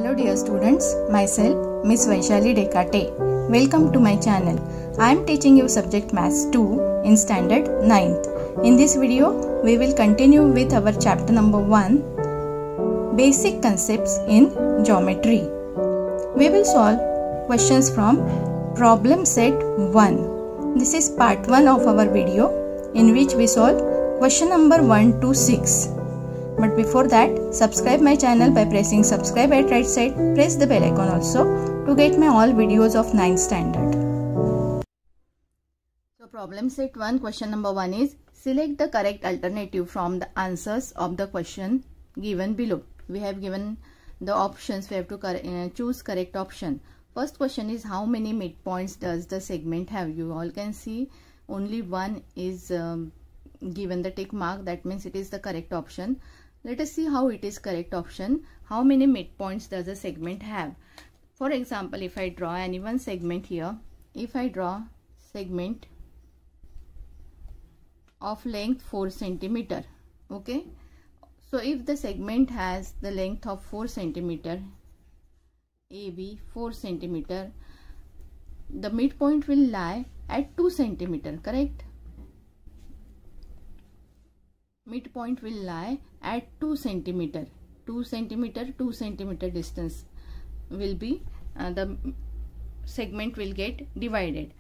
Hello dear students, myself Miss Vaishali Dekate. Welcome to my channel. I am teaching you subject Maths 2 in standard 9th. In this video, we will continue with our chapter number 1, Basic Concepts in Geometry. We will solve questions from problem set 1. This is part 1 of our video in which we solve question number 1 to 6. But before that, subscribe my channel by pressing subscribe at right side. Press the bell icon also to get my all videos of 9th standard. So problem set 1, question number 1 is select the correct alternative from the answers of the question given below. We have given the options. We have to choose correct option. First question is how many midpoints does the segment have? You all can see only one is given the tick mark. That means it is the correct option. Let us see how it is correct option. How many midpoints does a segment have? For example, if I draw any one segment here, if I draw segment of length 4 centimeter, okay. So if the segment has the length of 4 centimeter, AB 4 centimeter, the midpoint will lie at 2 centimeter, correct? Midpoint will lie at 2 centimeter. 2 centimeter distance will be the segment will get divided.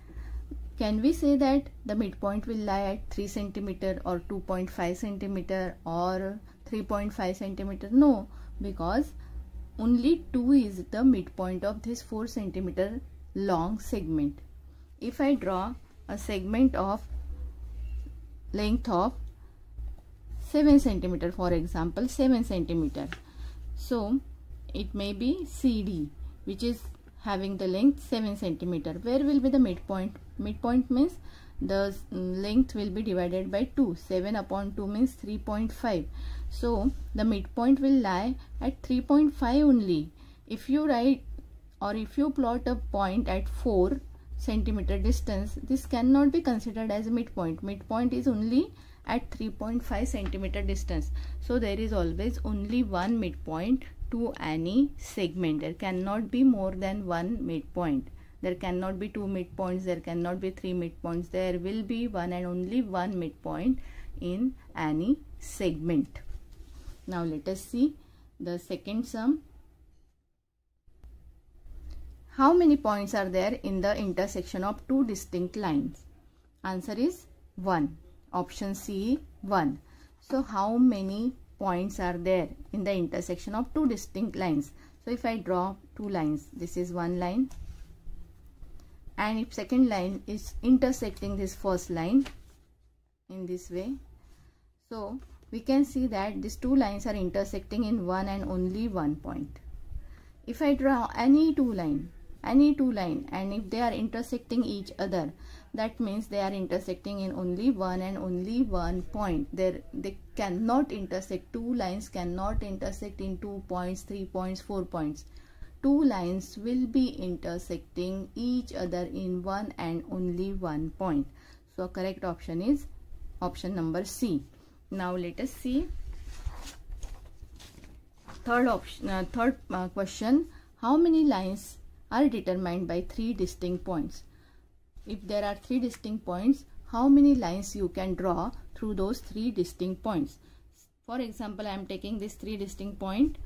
Can we say that the midpoint will lie at 3 centimeter or 2.5 centimeter or 3.5 centimeter? No, because only 2 is the midpoint of this 4 centimeter long segment. If I draw a segment of length of 7 centimeter, for example 7 centimeter, so it may be CD, which is having the length 7 centimeter. Where will be the midpoint? Midpoint means the length will be divided by 2. 7 upon 2 means 3.5. So the midpoint will lie at 3.5 only. If you write or if you plot a point at 4 centimeter distance, this cannot be considered as a midpoint. Midpoint is only at 3.5 centimeter distance. So there is always only one midpoint to any segment. There cannot be more than one midpoint. There cannot be 2 midpoints. There cannot be 3 midpoints. There will be one and only one midpoint in any segment. Now let us see the second sum. How many points are there in the intersection of two distinct lines? Answer is 1. Option C, 1. So how many points are there in the intersection of two distinct lines? So if I draw two lines, this is one line, and if second line is intersecting this first line in this way, so we can see that these two lines are intersecting in one and only one point. If I draw any two line, and if they are intersecting each other, that means they are intersecting in only one and only one point. They cannot intersect. Two lines cannot intersect in 2 points, 3 points, 4 points. Two lines will be intersecting each other in one and only one point. So correct option is option number C. Now let us see third question. How many lines are determined by 3 distinct points? If there are 3 distinct points, how many lines you can draw through those 3 distinct points? For example, I am taking this 3 distinct point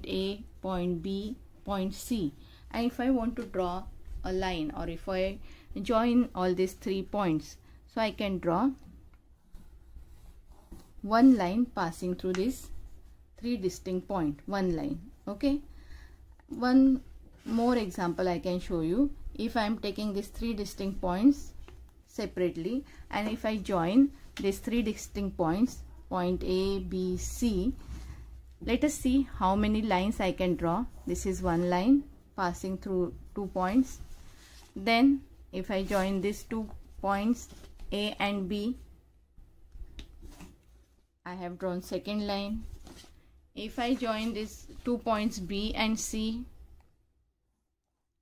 A, point B, point C, and if I want to draw a line, or if I join all these 3 points, so I can draw one line passing through this 3 distinct point, one line. Okay, one more example I can show you. If I am taking these 3 distinct points separately, and if I join these 3 distinct points, point A, B, C, let us see how many lines I can draw. This is one line passing through 2 points. Then if I join these 2 points A and B, I have drawn second line. If I join these 2 points B and C,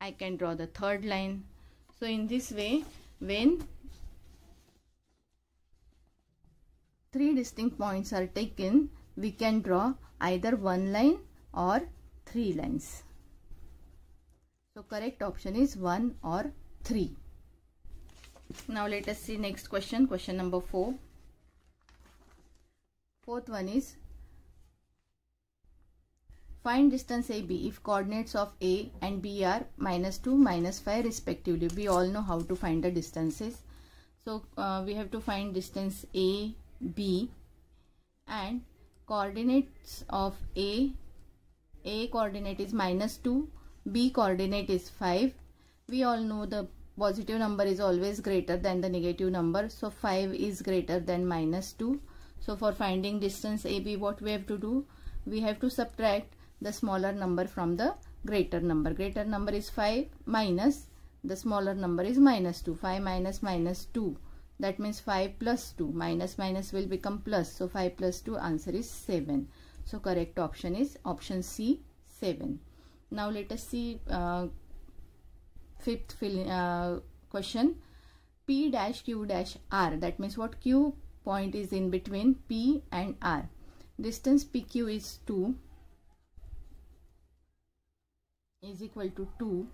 I can draw the third line. So in this way, when 3 distinct points are taken, we can draw either one line or 3 lines. So correct option is 1 or 3. Now let us see next question, question number 4. Fourth one is find distance AB if coordinates of A and B are -2, -5 respectively. We all know how to find the distances. So we have to find distance A, B, and coordinates of A coordinate is -2, B coordinate is 5. We all know the positive number is always greater than the negative number, so 5 is greater than -2. So for finding distance AB, what we have to do? We have to subtract the smaller number from the greater number. Greater number is 5 minus the smaller number is -2. 5 minus -2, that means 5 plus 2. Minus minus will become plus, so 5 plus 2, answer is 7. So correct option is option C, 7. Now let us see fifth question. P dash Q dash R, that means what? Q point is in between P and R. Distance PQ is 2 is equal to 2.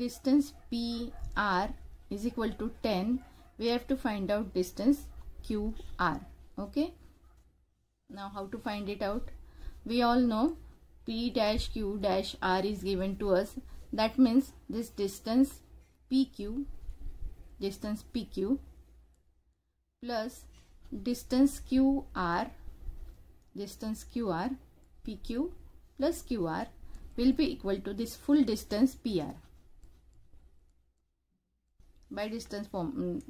Distance PR is equal to 10. We have to find out distance QR. Okay. Now how to find it out? We all know P dash Q dash R is given to us. That means this distance PQ plus distance QR PQ plus QR will be equal to this full distance PR. By distance form,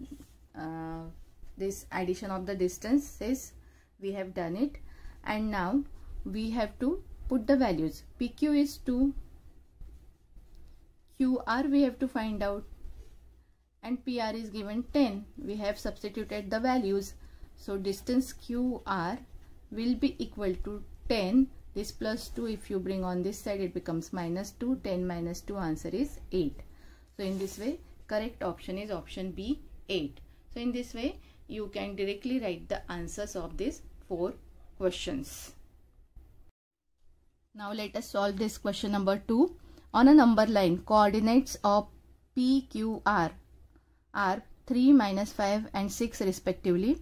this addition of the distances we have done it, and now we have to put the values. PQ is 2, QR we have to find out, and PR is given 10. We have substituted the values, so distance QR will be equal to 10. This plus 2, if you bring on this side, it becomes -2. 10 minus 2, answer is 8. So in this way, correct option is option B, 8. So in this way, you can directly write the answers of these 4 questions. Now let us solve this question number 2. On a number line, coordinates of P, Q, R are 3, -5 and 6 respectively.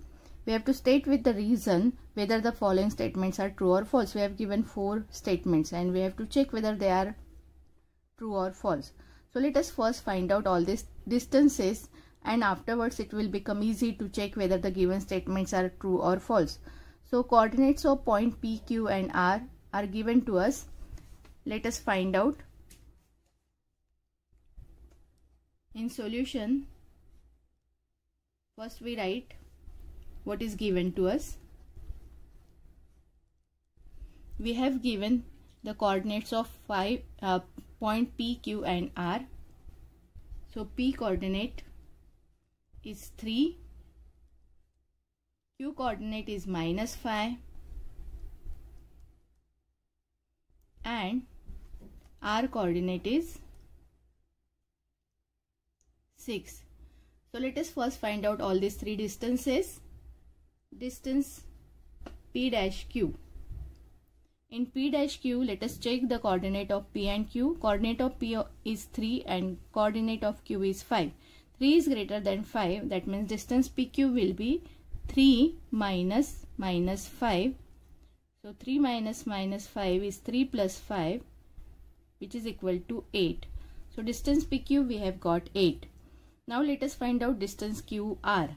We have to state with the reason whether the following statements are true or false. We have given 4 statements and we have to check whether they are true or false. So let us first find out all these distances, and afterwards it will become easy to check whether the given statements are true or false. So coordinates of point P, Q and R are given to us. Let us find out. In solution, first we write what is given to us. We have given the coordinates of point P, Q and R. So P coordinate is 3, Q coordinate is -5 and R coordinate is 6. So let us first find out all these 3 distances. Distance P dash Q. In P dash Q, let us check the coordinate of P and Q. Coordinate of P is 3 and coordinate of Q is 5. 3 is greater than 5. That means distance PQ will be 3 minus -5. So 3 minus -5 is 3 plus 5, which is equal to 8. So distance PQ we have got 8. Now let us find out distance QR.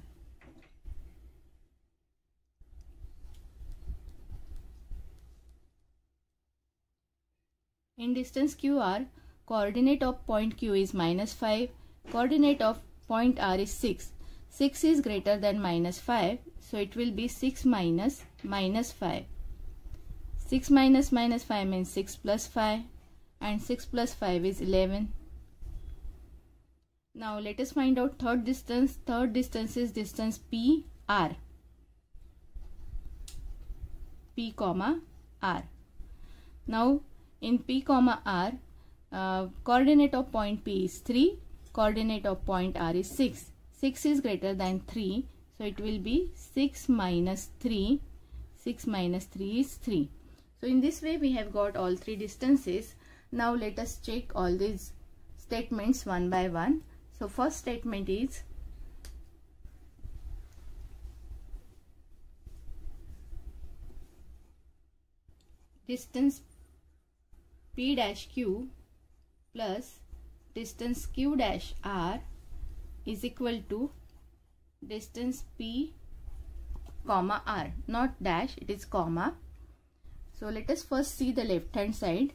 In distance QR, coordinate of point Q is -5, coordinate of point R is 6. 6 is greater than -5, so it will be 6 minus -5. 6 minus -5 means 6 plus 5, and 6 plus 5 is 11. Now let us find out third distance. Third distance is distance PR. P comma R. Now in P comma R, coordinate of point P is 3, coordinate of point R is 6. 6 is greater than 3, so it will be 6 minus 3. 6 minus 3 is 3. So in this way we have got all 3 distances. Now let us check all these statements one by one. So first statement is distance P dash Q plus distance Q dash R is equal to distance P comma R, not dash, it is comma. So let us first see the left hand side.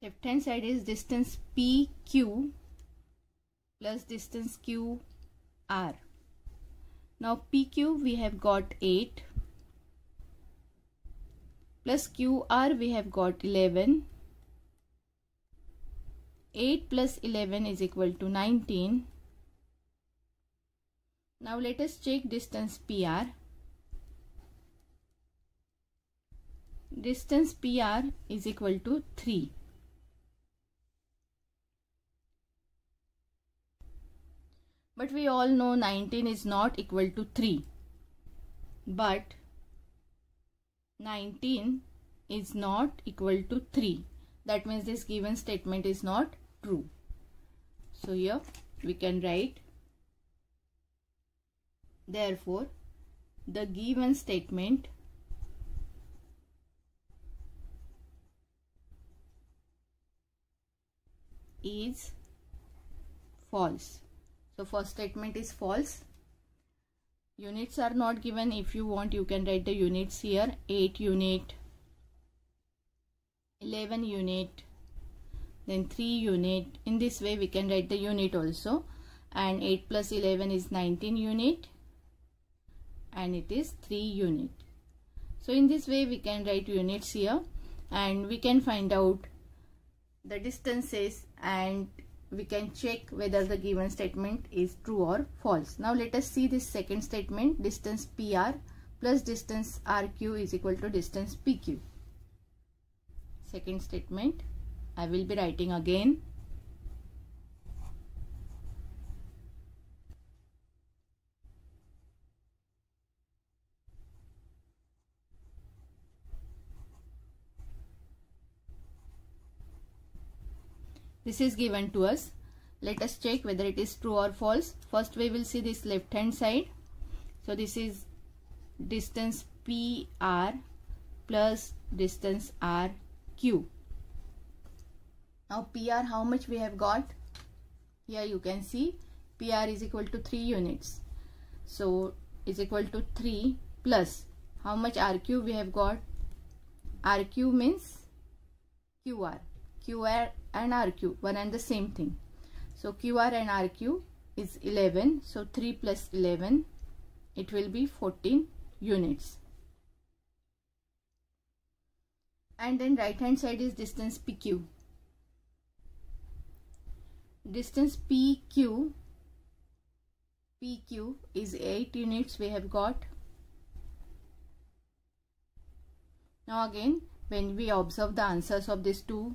Left hand side is distance PQ plus distance QR. Now PQ we have got 8 plus QR we have got 11. 8 plus 11 is equal to 19. Now let us check distance PR. Distance PR is equal to 3. But we all know 19 is not equal to 3. But 19 is not equal to 3. That means this given statement is not true. So here we can write, therefore the given statement is false. So first statement is false. Units are not given. If you want, you can write the units here. 8 unit, 11 unit, then 3 unit. In this way we can write the unit also. And 8 plus 11 is 19 unit. And it is 3 unit. So in this way we can write units here. And we can find out the distances, and we can check whether the given statement is true or false. Now let us see this second statement. Distance PR plus distance RQ is equal to distance PQ. Second statement I will be writing again. This is given to us. Let us check whether it is true or false. First we will see this left hand side. So this is distance PR plus distance RQ. Now PR, how much we have got? Here you can see PR is equal to 3 units. So is equal to 3 plus how much RQ we have got? RQ means QR. QR and RQ, one and the same thing. So QR and RQ is 11. So 3 plus 11, it will be 14 units. And then right hand side is distance PQ. Distance PQ is 8 units we have got. Now again, when we observe the answers of these two,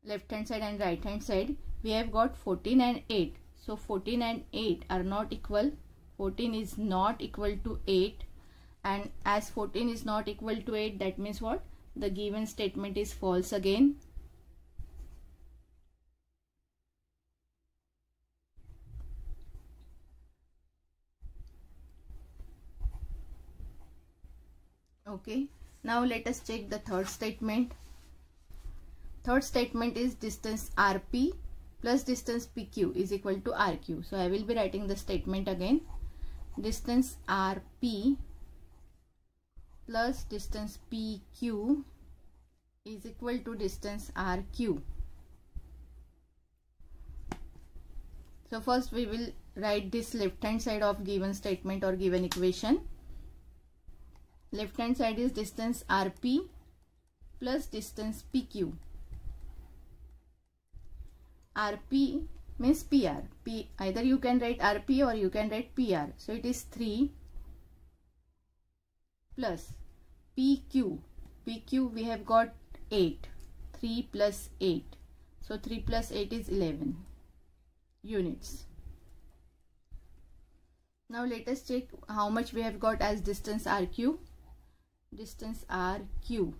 left hand side and right hand side, we have got 14 and 8. So 14 and 8 are not equal. 14 is not equal to 8, and as 14 is not equal to 8, that means what? The given statement is false again. Okay, now let us check the third statement. Third statement is distance RP plus distance PQ is equal to RQ. So I will be writing the statement again. Distance RP plus distance PQ is equal to distance RQ. So first we will write this left hand side of given statement or given equation. Left hand side is distance RP plus distance PQ. RP means PR. Either you can write RP or you can write PR. So it is 3 plus PQ. PQ we have got 8. 3 plus 8. So 3 plus 8 is 11 units. Now let us check how much we have got as distance RQ. distance RQ.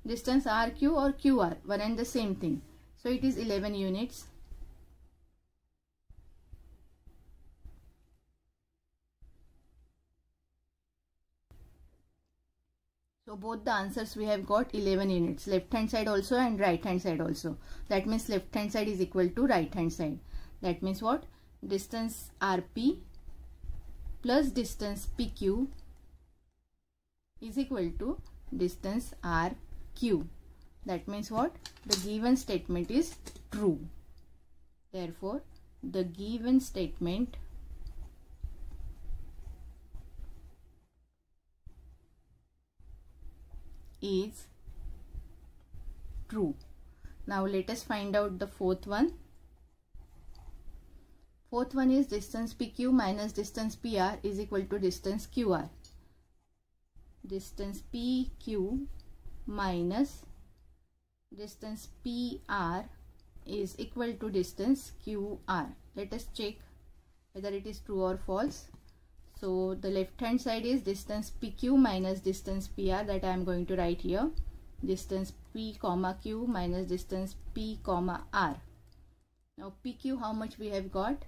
Distance RQ or QR, one and the same thing. So it is 11 units. So both the answers we have got 11 units, left hand side also and right hand side also. That means left hand side is equal to right hand side. That means what? Distance RP plus distance PQ is equal to distance RQ. That means what? The given statement is true. Therefore, the given statement is true. Now let us find out the fourth one. Fourth one is distance PQ minus distance PR is equal to distance QR. Distance PQ minus distance PR is equal to distance QR. Let us check whether it is true or false. So the left hand side is distance PQ minus distance PR, that I am going to write here. Distance P comma Q minus distance P comma R. Now PQ, how much we have got?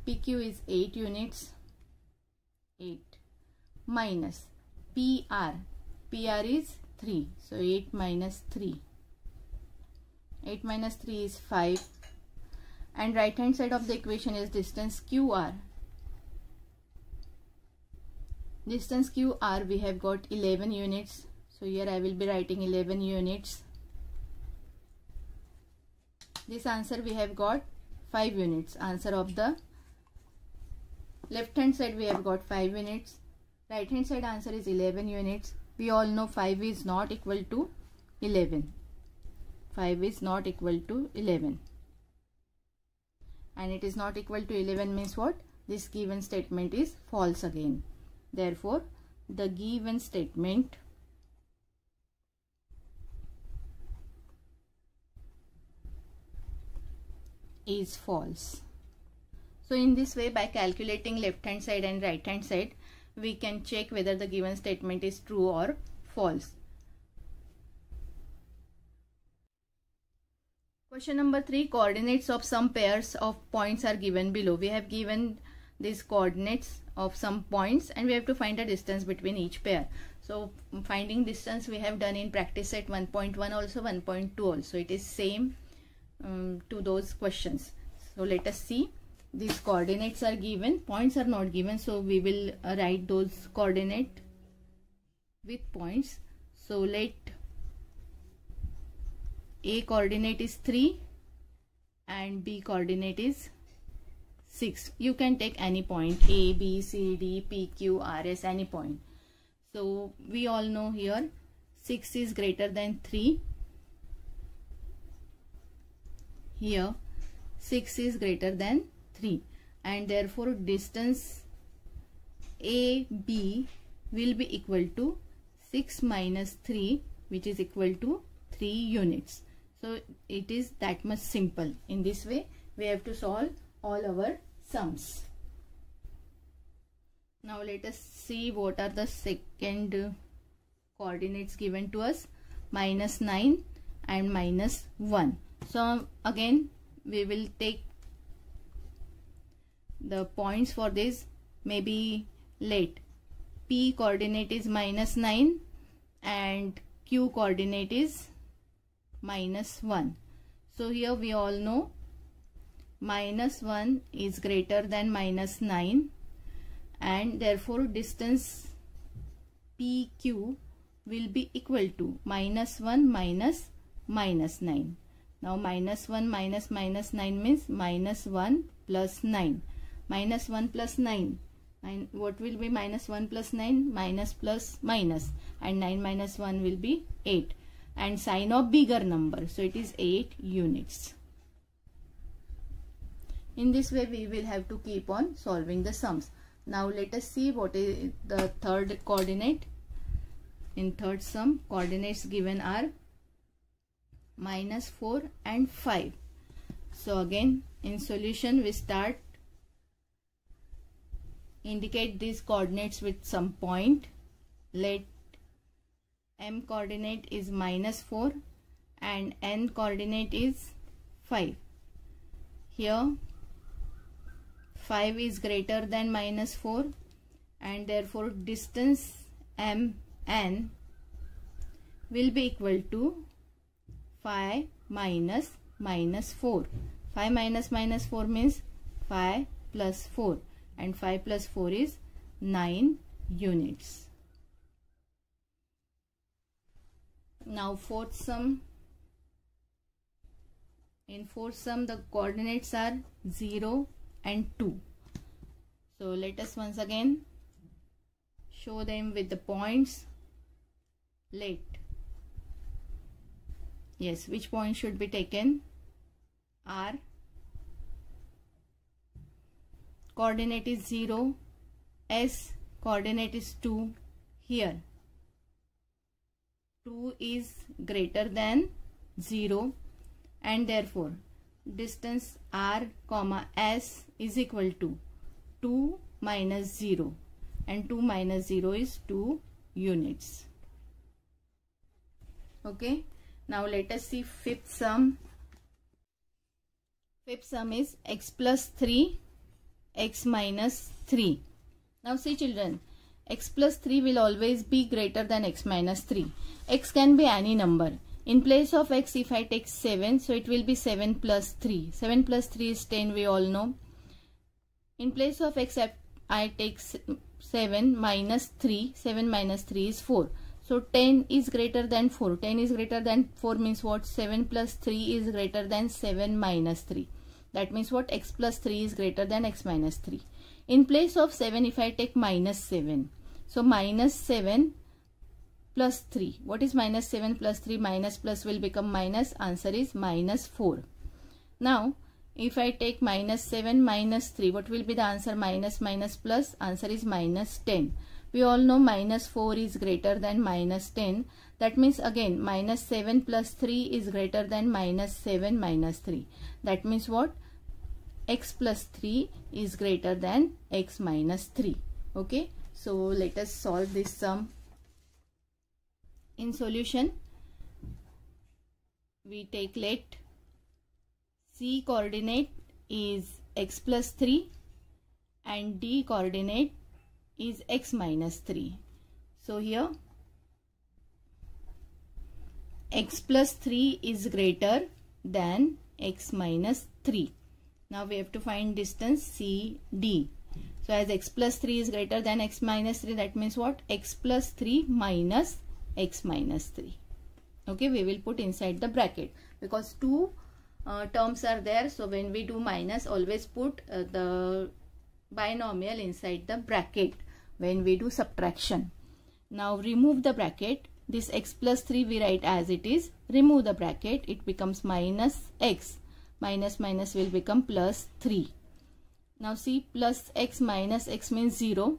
PQ is 8 units. 8 minus PR. PR is 3. So 8 minus 3. 8 minus 3 is 5. And right hand side of the equation is distance QR. Distance QR we have got 11 units. So here I will be writing 11 units. This answer we have got 5 units. Answer of the left hand side we have got 5 units. Right hand side answer is 11 units. We all know 5 is not equal to 11. 5 is not equal to 11. And it is not equal to 11 means what? This given statement is false again. Therefore, the given statement is false. So in this way, by calculating left hand side and right hand side, we can check whether the given statement is true or false. Question number 3, coordinates of some pairs of points are given below. We have given these coordinates of some points and we have to find a distance between each pair. So finding distance we have done in practice set 1.1 also, 1.2 also. It is same to those questions. So let us see. These coordinates are given, points are not given, so we will write those coordinate with points. So let A coordinate is 3 and B coordinate is 6. You can take any point, A, B, C, D, P, Q, R, S, any point. So we all know here 6 is greater than 3. Here 6 is greater than 3 and therefore distance AB will be equal to 6 minus 3, which is equal to 3 units. So it is that much simple. In this way we have to solve all our sums. Now let us see what are the second coordinates given to us, -9 and -1. So again we will take the points for this. Maybe let P coordinate is -9 and Q coordinate is -1. So here we all know -1 is greater than -9 and therefore distance PQ will be equal to -1 minus -9. Now -1 minus -9 means -1 plus 9. -1 plus 9. And what will be -1 plus 9? Minus plus minus. And 9 minus 1 will be 8. And sign of bigger number. So it is 8 units. In this way we will have to keep on solving the sums. Now let us see what is the third coordinate. In third sum, coordinates given are -4 and 5. So again in solution we start, indicate these coordinates with some point. Let M coordinate is -4 and N coordinate is 5. Here 5 is greater than -4 and therefore distance MN will be equal to 5 minus -4. 5 minus -4 means 5 plus 4 and 5 plus 4 is 9 units. Now fourth sum. In fourth sum the coordinates are 0 and 2. So let us once again show them with the points. Yes, which point should be taken? R. Coordinate is 0. S. Coordinate is 2. Here 2 is greater than 0 and therefore distance R comma S is equal to 2 minus 0 and 2 minus 0 is 2 units. Okay, now let us see fifth sum. Fifth sum is x plus 3, x minus 3. Now see children, x plus 3 will always be greater than x minus 3. X can be any number. In place of x, if I take 7, so it will be 7 plus 3. 7 plus 3 is 10, we all know. In place of x, I take 7 minus 3. 7 minus 3 is 4. So 10 is greater than 4. 10 is greater than 4 means what? 7 plus 3 is greater than 7 minus 3. That means what? X plus 3 is greater than x minus 3. In place of 7, if I take minus 7. So minus 7 plus 3. What is minus 7 plus 3? Minus plus will become minus. Answer is minus 4. Now, if I take minus 7 minus 3, what will be the answer? Minus minus plus. Answer is minus 10. We all know minus 4 is greater than minus 10. That means again minus 7 plus 3 is greater than minus 7 minus 3. That means what? X plus 3 is greater than x minus 3. Okay. So let us solve this sum. In solution, we take let C coordinate is x plus 3 and D coordinate is x minus 3. So here x plus 3 is greater than x minus 3. Now we have to find distance CD. So as x plus 3 is greater than x minus 3, that means what? X plus 3 minus x minus 3. Okay, we will put inside the bracket because two terms are there. So when we do minus, always put the binomial inside the bracket when we do subtraction. Now remove the bracket. This x plus 3 we write as it is. Remove the bracket. It becomes minus x. Minus minus will become plus 3. Now see, plus x minus x means 0.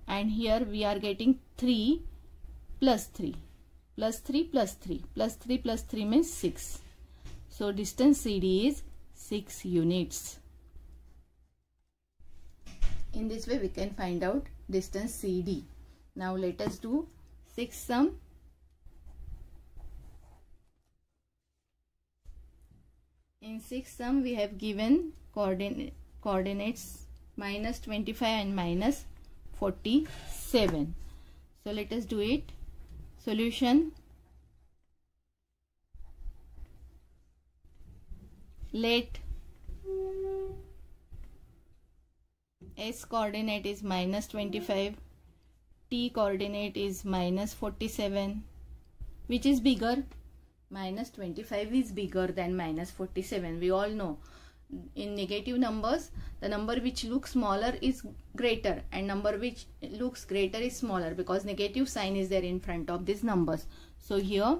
And here we are getting 3 plus 3. Plus 3 plus 3. Plus 3 plus 3 means 6. So distance CD is 6 units. In this way we can find out distance CD. Now let us do sixth sum. In sixth sum we have given coordinates minus 25 and minus 47. So let us do it. Solution. Let S coordinate is minus 25, T coordinate is minus 47. Which is bigger? Minus 25 is bigger than minus 47. We all know in negative numbers, the number which looks smaller is greater and number which looks greater is smaller because negative sign is there in front of these numbers. So here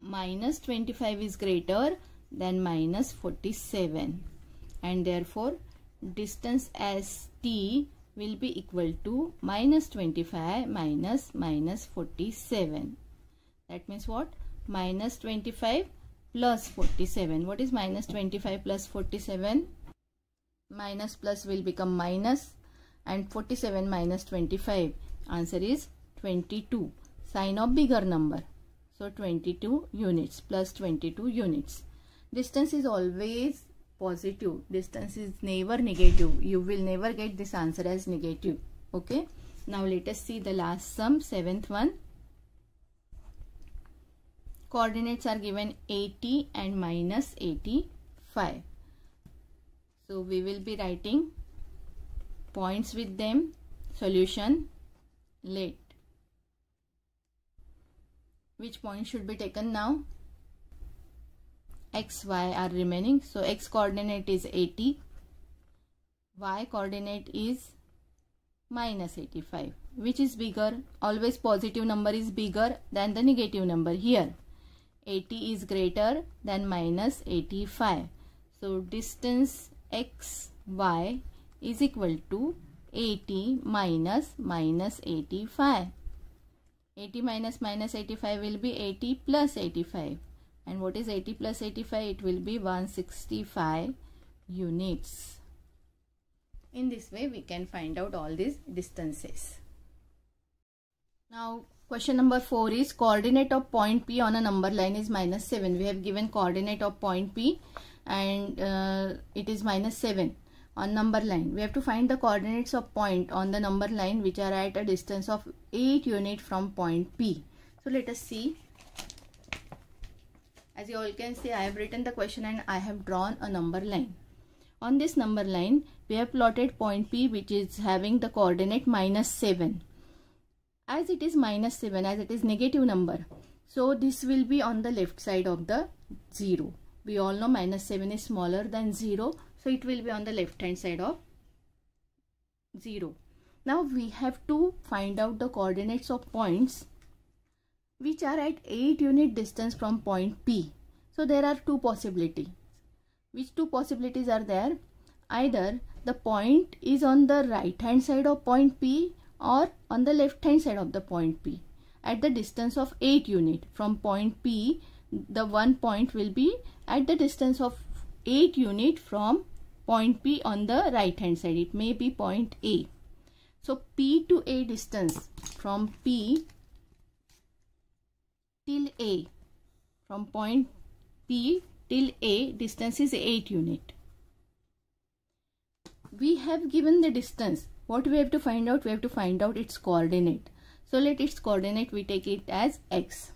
minus 25 is greater than minus 47 and therefore distance as T will be equal to minus 25 minus minus 47. That means what? Minus 25 plus 47. What is minus 25 plus 47? Minus plus will become minus and 47 minus 25. Answer is 22. Sign of bigger number. So 22 units plus 22 units. Distance is always positive. Distance is never negative. You will never get this answer as negative. Okay. Now let us see the last sum, 7th one. Coordinates are given 80 and minus 85. So we will be writing points with them. Solution. Let. Which point should be taken now? X, Y are remaining. So X coordinate is 80. Y coordinate is minus 85. Which is bigger? Always positive number is bigger than the negative number. Here 80 is greater than minus 85. So distance X, Y is equal to 80 minus minus 85. 80 minus minus 85 will be 80 plus 85. And what is 80 plus 85? It will be 165 units. In this way we can find out all these distances. Now question number 4 is coordinate of point P on a number line is minus 7. We have given coordinate of point P and it is minus 7 on number line. We have to find the coordinates of point on the number line which are at a distance of 8 units from point P. So let us see. As you all can see, I have written the question and I have drawn a number line. On this number line, we have plotted point P which is having the coordinate minus 7. As it is minus 7, as it is negative number, so this will be on the left side of the 0. We all know minus 7 is smaller than 0. So it will be on the left hand side of 0. Now we have to find out the coordinates of points which are at 8 unit distance from point P. So there are two possibilities. Which two possibilities are there? Either the point is on the right hand side of point P or on the left hand side of the point P. At the distance of 8 unit from point P, the one point will be at the distance of 8 unit from point P on the right hand side. It may be point A. So P to A distance from P till A, from point P till A distance is 8 unit. We have given the distance. What we have to find out? We have to find out its coordinate. So let its coordinate we take it as X.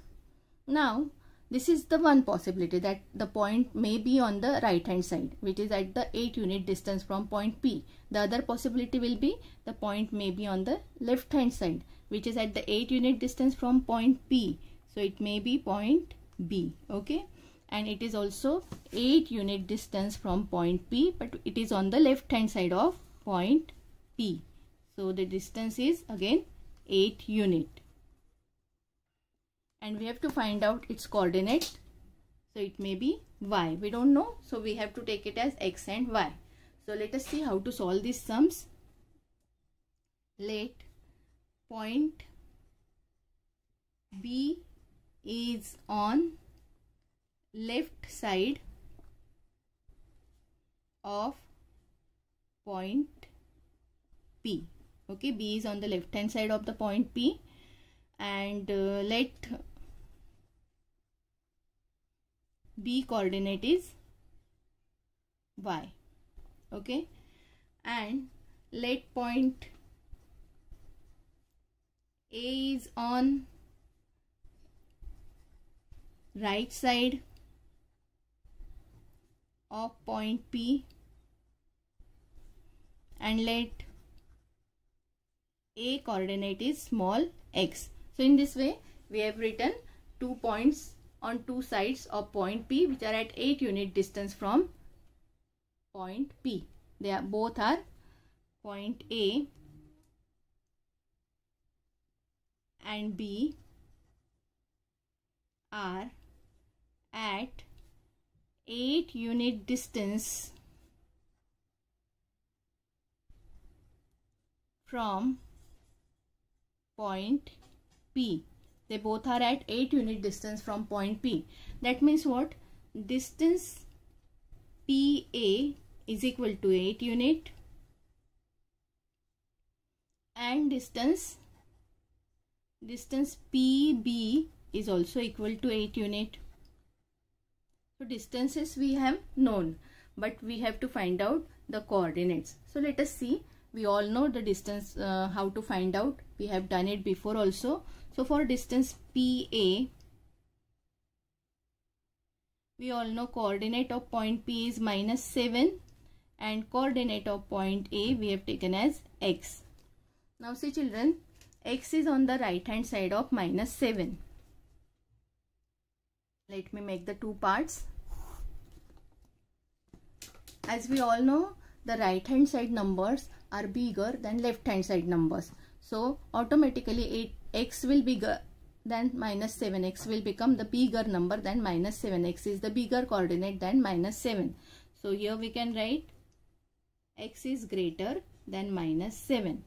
Now this is the one possibility that the point may be on the right hand side which is at the 8 unit distance from point P. The other possibility will be the point may be on the left hand side which is at the 8 unit distance from point P. So it may be point B. Okay. And it is also 8 unit distance from point P, but it is on the left hand side of point P. So the distance is again 8 unit. And we have to find out its coordinate. So it may be Y. We don't know. So we have to take it as X and Y. So let us see how to solve these sums. Let point B is on left side of point P. Okay, B is on the left hand side of the point P. And let B coordinate is Y. Okay, and let point A is on right side of point P, and let A coordinate is small x. So in this way we have written 2 points on two sides of point P which are at 8 unit distance from point P. They are both are point A and B are at 8 unit distance from point P. They both are at 8 unit distance from point P. That means what? Distance PA is equal to 8 unit and distance distance PB is also equal to 8 unit. So distances we have known, but we have to find out the coordinates. So let us see. We all know the distance, how to find out. We have done it before also. So for distance PA, we all know coordinate of point P is -7 and coordinate of point A we have taken as x. Now see children, x is on the right hand side of -7. Let me make the two parts. As we all know, the right hand side numbers are bigger than left hand side numbers. So automatically x will be bigger than -7. X will become the bigger number than -7. X is the bigger coordinate than -7. So here we can write x is greater than -7.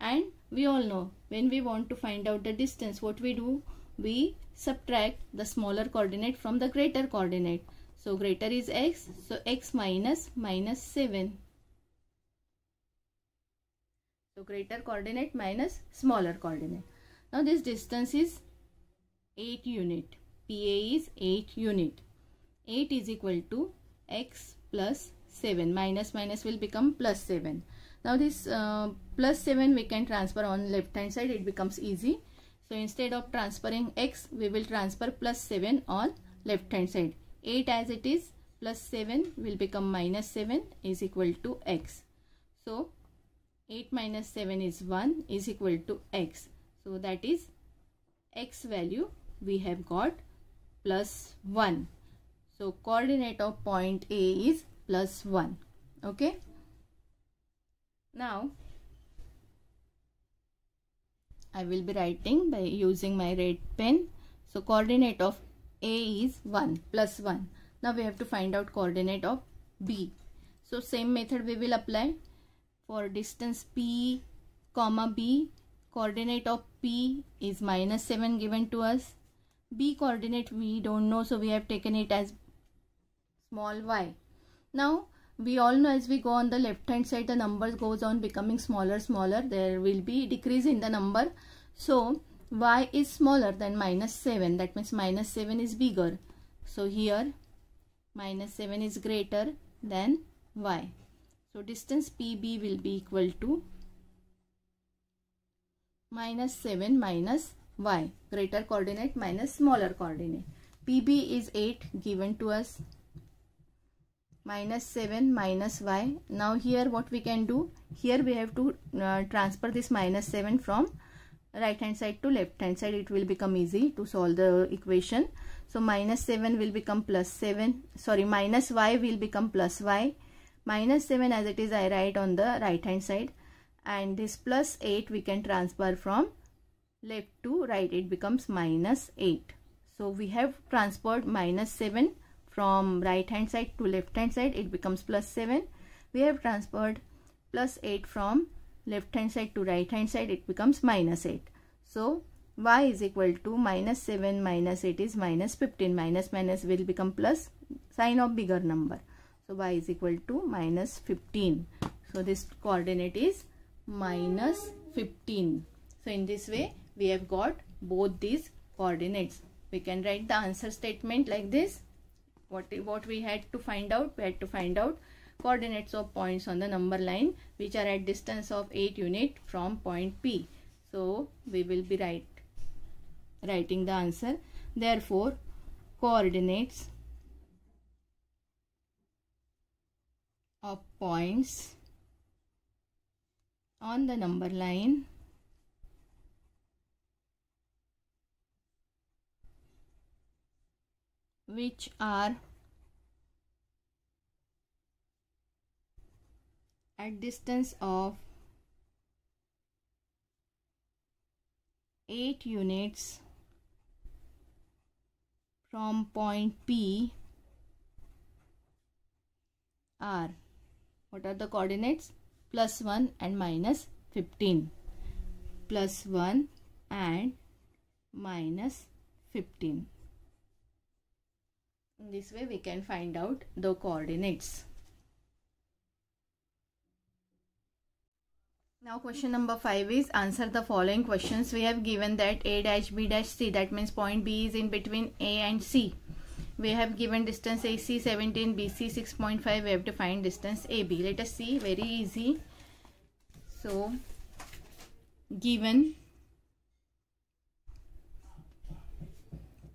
And we all know when we want to find out the distance, what we do? We subtract the smaller coordinate from the greater coordinate. So greater is x, so x minus -7. So greater coordinate minus smaller coordinate. Now this distance is 8 unit. PA is 8 unit. 8 is equal to x plus 7. Minus will become plus 7. Now this plus 7 we can transfer on left hand side. It becomes easy. So instead of transferring x, we will transfer plus 7 on left hand side. 8 as it is plus 7 will become -7 is equal to x. So 8 minus 7 is 1 is equal to x. So that is x value we have got +1. So coordinate of point A is +1. Okay. Now I will be writing by using my red pen. So coordinate of A is 1 +1. Now we have to find out coordinate of B. So same method we will apply. For distance P, B, coordinate of P is -7 given to us. B coordinate we don't know, so we have taken it as small y. Now we all know as we go on the left hand side, the numbers goes on becoming smaller. There will be decrease in the number. So y is smaller than -7. That means -7 is bigger. So here -7 is greater than y. So distance PB will be equal to -7 minus y. Greater coordinate minus smaller coordinate. PB is 8 given to us. -7 minus y. Now here what we can do? Here we have to transfer this -7 from right hand side to left hand side. It will become easy to solve the equation. So -7 will become +7. Sorry, minus y will become plus y. -7 as it is I write on the right hand side, and this +8 we can transfer from left to right. It becomes -8. So we have transferred -7 from right hand side to left hand side. It becomes +7. We have transferred +8 from left hand side to right hand side. It becomes -8. So y is equal to -7 minus 8 is -15. Minus will become plus, sign of bigger number. So y is equal to -15. So this coordinate is -15. So in this way we have got both these coordinates. We can write the answer statement like this. What we had to find out? We had to find out coordinates of points on the number line which are at distance of 8 unit from point P. So we will be writing the answer. Therefore coordinates of points on the number line which are at distance of 8 units from point P are, what are the coordinates? +1 and -15. +1 and -15. In this way we can find out the coordinates. Now question number 5 is answer the following questions. We have given that A dash B dash C, that means point B is in between A and C. We have given distance AC 17, BC 6.5. We have to find distance AB. Let us see, very easy. So given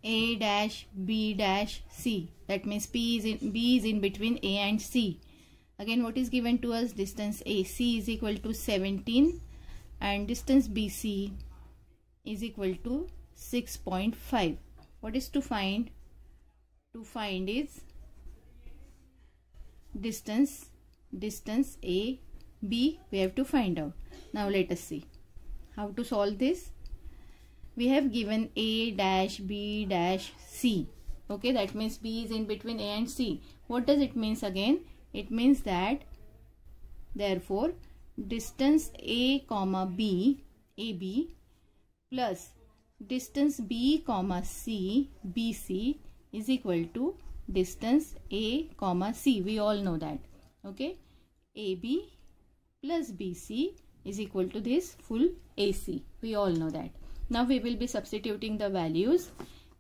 A dash B dash C, that means B is in between A and C. Again, what is given to us? Distance AC is equal to 17 and distance BC is equal to 6.5. What is to find? To find is distance A, B we have to find out. Now let us see how to solve this. We have given A dash B dash C. Okay, that means B is in between A and C. What does it mean again? It means that therefore distance A comma B, AB, plus distance B comma C, BC is equal to distance A comma C. We all know that. Okay, AB plus BC is equal to this full AC. We all know that. Now we will be substituting the values.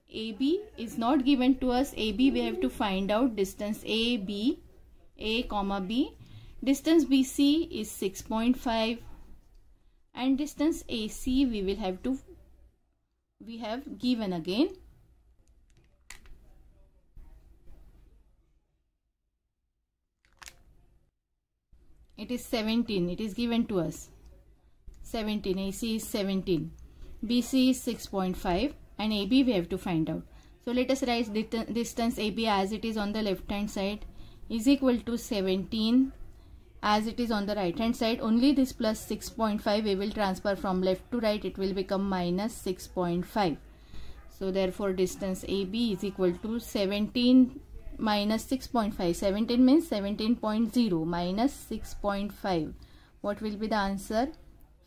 AB is not given to us. AB we have to find out distance AB, A comma B. Distance BC is 6.5 and distance AC we have given again. It is 17. It is given to us 17. AC is 17. BC is 6.5 and AB we have to find out. So let us write distance AB as it is on the left hand side is equal to 17 as it is on the right hand side. Only this plus 6.5 we will transfer from left to right. It will become minus 6.5. So therefore distance AB is equal to 17 minus 6.5. 17 means 17.0 minus 6.5. What will be the answer?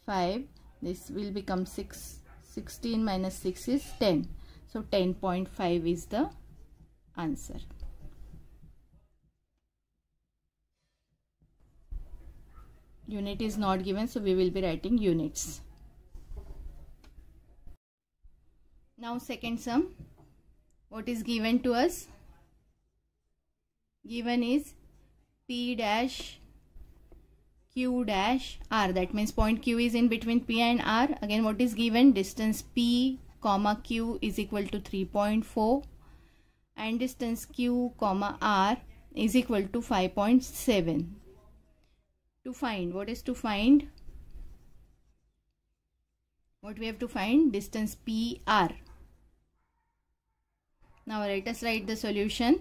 5. This will become 6. 16 minus 6 is 10. So 10.5 is the answer. Unit is not given, so we will be writing units. Now second sum. What is given to us? Given is P dash Q dash R. That means point Q is in between P and R. Again, what is given? Distance P comma Q is equal to 3.4 and distance Q comma R is equal to 5.7. To find, what is to find? What we have to find? Distance PR. Now let us write the solution.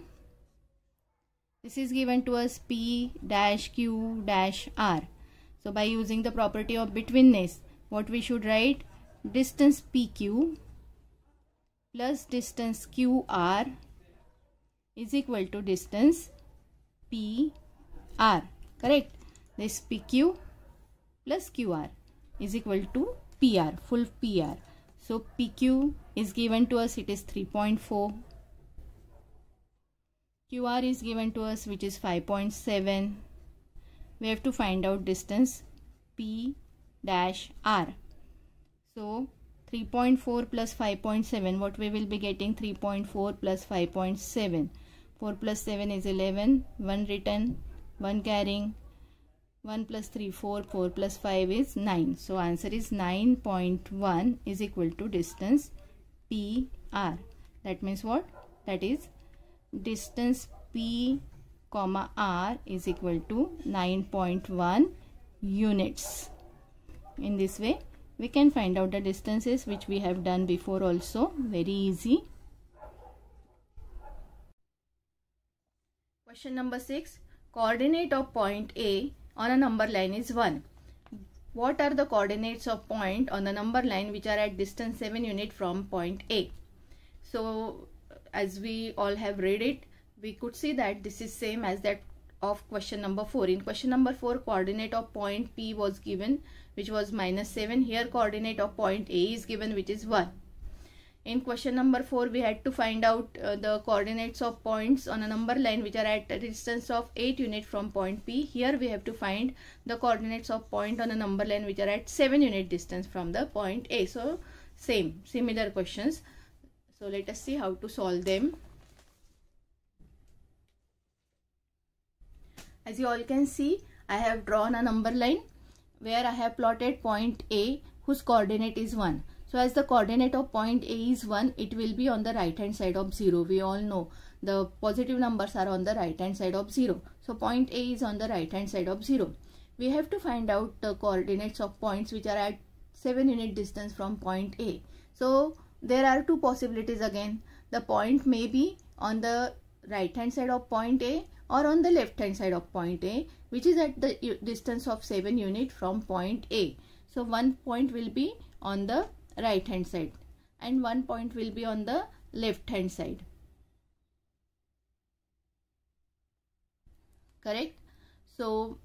This is given to us P dash Q dash R. So by using the property of betweenness, what we should write? Distance PQ plus distance QR is equal to distance PR. Correct? This PQ plus QR is equal to PR, full PR. So PQ is given to us, it is 3.4. QR is given to us, which is 5.7. We have to find out distance P dash R. So 3.4 plus 5.7, what we will be getting? 3.4 plus 5.7. 4 plus 7 is 11. 1 written, 1 carrying. 1 plus 3, 4. 4 plus 5 is 9. So answer is 9.1 is equal to distance PR. That means what? That is distance P comma R is equal to 9.1 units. In this way we can find out the distances, which we have done before also. Very easy. Question number 6. Coordinate of point A on a number line is 1. What are the coordinates of point on the number line which are at distance 7 unit from point A? So as we all have read it, we could see that this is same as that of question number 4. In question number 4, coordinate of point P was given, which was -7. Here coordinate of point A is given, which is 1. In question number 4, we had to find out the coordinates of points on a number line which are at a distance of 8 unit from point P. Here we have to find the coordinates of point on a number line which are at 7 unit distance from the point A. So similar questions. So let us see how to solve them. As you all can see, I have drawn a number line where I have plotted point A whose coordinate is 1. So as the coordinate of point A is 1, it will be on the right hand side of 0. We all know the positive numbers are on the right hand side of 0. So point A is on the right hand side of 0. We have to find out the coordinates of points which are at 7 unit distance from point A. So there are two possibilities again. The point may be on the right hand side of point A or on the left hand side of point A, which is at the distance of 7 unit from point A. So one point will be on the right hand side and one point will be on the left hand side. Correct? So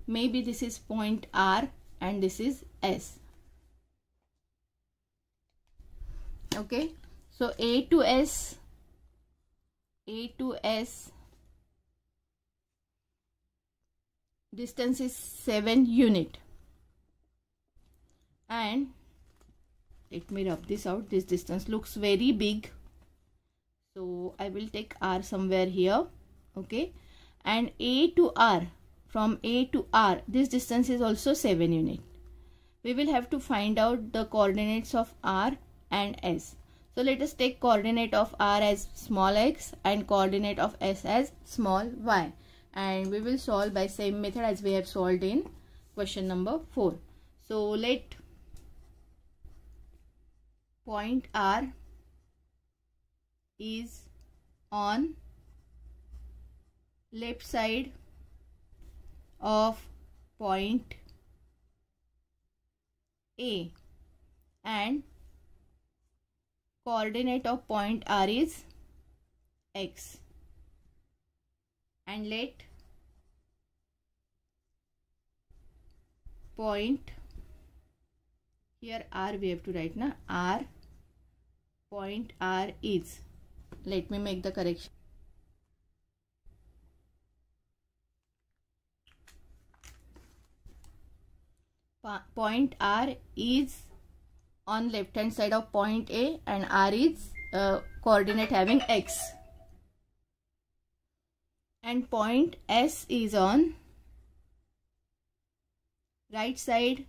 maybe this is point R and this is S. Okay, so A to S distance is 7 unit, and let me rub this out. This distance looks very big, so I will take R somewhere here. Okay, and A to R, from A to R, this distance is also 7 unit. We will have to find out the coordinates of R and S. So let us take coordinate of R as small x and coordinate of S as small y, and we will solve by same method as we have solved in question number 4. So let point R is on left side of point A and coordinate of point R is x, and let point, here R we have to write na, R, point R is, let me make the correction. Point R is on left hand side of point A and R is coordinate having x, and point S is on right side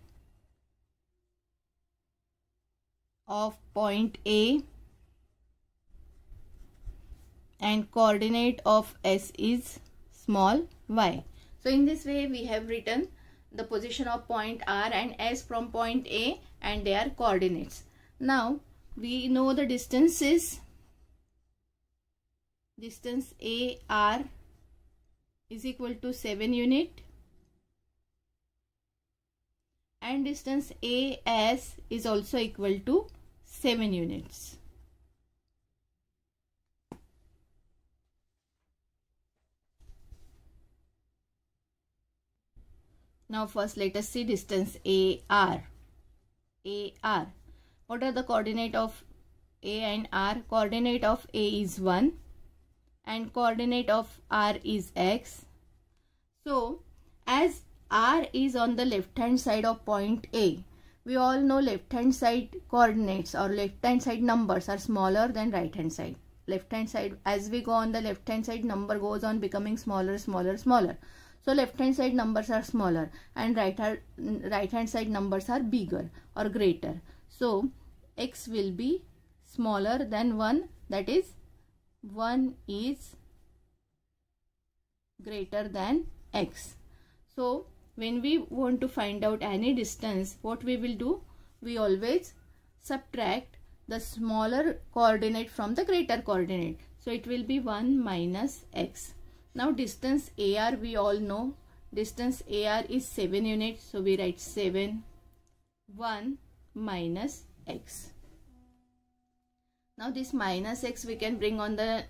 of point A and coordinate of S is small y. So in this way we have written the position of point R and S from point A and their coordinates. Now we know the distances. Distance AR is equal to 7 unit and distance AS is also equal to 7 units. Now first let us see distance AR. What are the coordinate of A and R? Coordinate of A is 1 and coordinate of R is x. So as R is on the left hand side of point A, we all know left hand side coordinates or left hand side numbers are smaller than right hand side. Left hand side, as we go on the left hand side, number goes on becoming smaller. So left hand side numbers are smaller and right hand side numbers are bigger or greater. So x will be smaller than 1, that is 1 is greater than x. So when we want to find out any distance, what we will do? We always subtract the smaller coordinate from the greater coordinate. So it will be 1 minus x. Now distance AR, we all know distance AR is 7 units. So we write 7, 1 minus x. Now this minus x we can bring on the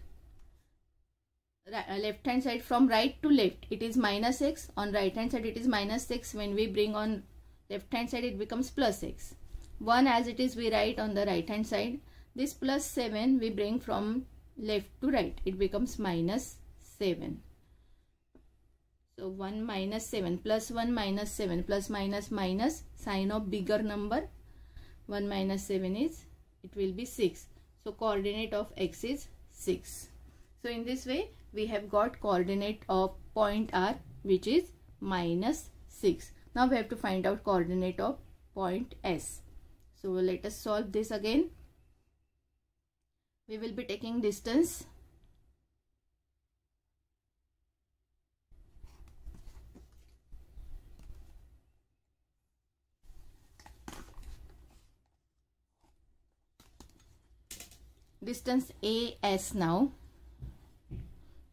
left hand side from right to left. It is minus x. On right hand side it is minus x. When we bring on left hand side it becomes plus x. 1 as it is we write on the right hand side. This plus 7 we bring from left to right. It becomes minus 7. So 1 minus 7 plus 1 minus 7 plus minus minus sign of bigger number. 1 minus 7 is, it will be 6. So coordinate of x is 6. So in this way we have got coordinate of point R, which is minus 6. Now we have to find out coordinate of point S. So let us solve this again. We will be taking distance. Distance AS now,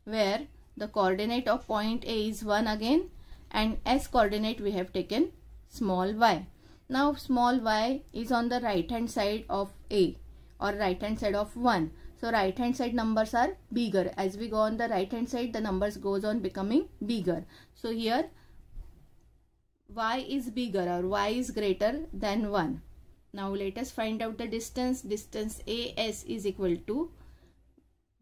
where the coordinate of point A is 1 again, and S coordinate we have taken small y. Now small y is on the right hand side of A, or right hand side of 1. So right hand side numbers are bigger. As we go on the right hand side, the numbers goes on becoming bigger. So here y is bigger, or y is greater than 1. Now let us find out the distance. Distance AS is equal to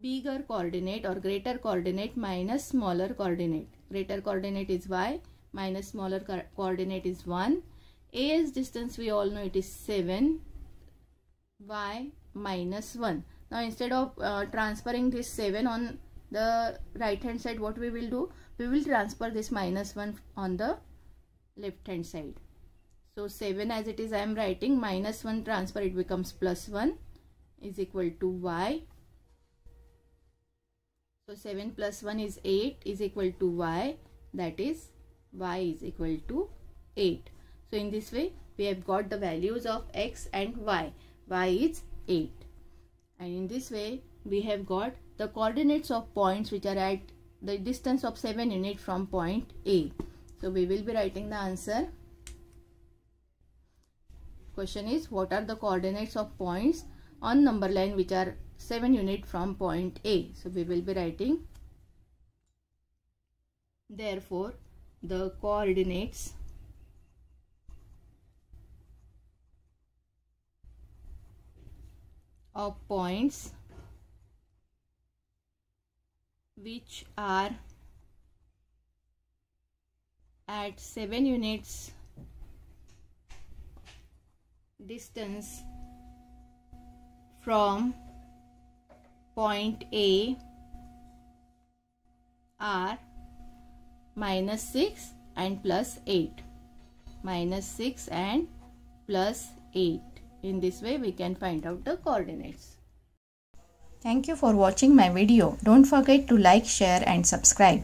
bigger coordinate or greater coordinate minus smaller coordinate. Greater coordinate is y, minus smaller coordinate is 1. AS distance we all know it is 7, y minus 1. Now instead of transferring this 7 on the right hand side, what we will do? We will transfer this minus 1 on the left hand side. So 7 as it is I am writing, minus 1 transfer, it becomes plus 1 is equal to y. So 7 plus 1 is 8 is equal to y, that is y is equal to 8. So in this way we have got the values of x and y. Y is 8. And in this way we have got the coordinates of points which are at the distance of 7 units from point A. So we will be writing the answer. Question is, what are the coordinates of points on number line which are 7 units from point A? So we will be writing, therefore the coordinates of points which are at 7 units distance from point A are minus 6 and plus 8. Minus 6 and plus 8. In this way we can find out the coordinates. Thank you for watching my video. Don't forget to like, share and subscribe.